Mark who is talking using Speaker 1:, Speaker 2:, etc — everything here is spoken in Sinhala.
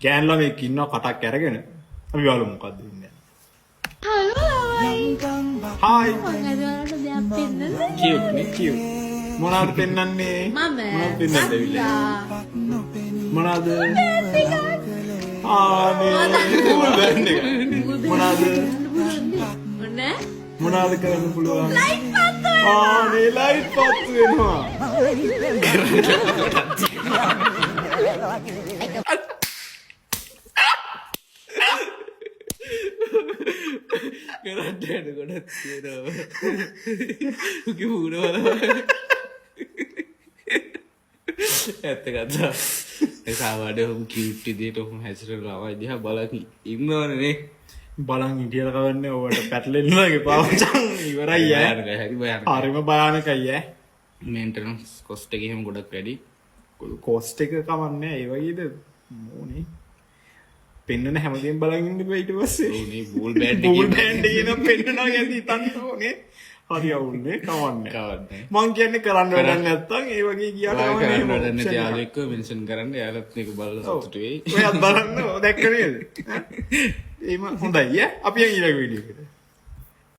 Speaker 1: ගෑන් ළමෙක් ඉන්නවා කටක් අරගෙන. අපි බලමු මොකක්ද වෙන්නේ. හායි. කියුට් නේ කියුට්. මොනවද පෙන්වන්නේ? මොනවද පෙන්වන්නේ? මොනවද? ආනේ බූල් බෑන්ඩ් එක. මොනවද? මොනවද කරන්න පුළුවන්? ලයිට් පත්තු වෙනවා. ආනේ ලයිට් පත්තු වෙනවා. කරන්න ගොඩක් තියෙනවා. උගේ මූණ බලන්න. ඇත්ත කතා. ඒ සාමාන්‍යයෙන් කියුට් විදියට ඔහොම හැසිරෙන ළමයි දිහා බලන් ඉන්නවනේ. බලන් හිටියලා කවන්නේ ඔයාලට පැටලෙන්නගේ පාවචන් ඉවරයි ඈ. හරි බයනකයි. හරිම බයනකයි ඈ. මේන්ටනන්ස් කොස්ට් එක එහෙම ගොඩක් වැඩි. කොස්ට් එක කවන්නේ ඒ වගේද මොනේ. පෙන්නන හැමදේම බලන් ඉන්න බෑ ඊට පස්සේ. ඕනේ බූල් බෑන්ඩ් එකේ පෙන්නනවා කියන්නේ හිතන්න ඕනේ. හරි අවුල්නේ කවන්නේ. මං කියන්නේ කරන්න වැඩක් නැත්තම් ඒ වගේ ගියාට කරන්න වැඩක් නැති යාළුවෙක්ව මෙන්ෂන් කරන්න යාළුවත් මේක බලලා සතුටු වෙයි. ඔයත් බලන්න දැක්ක නේද? එහෙම හොඳයි ඈ. අපි යන් ඊළඟ වීඩියෝ එකට.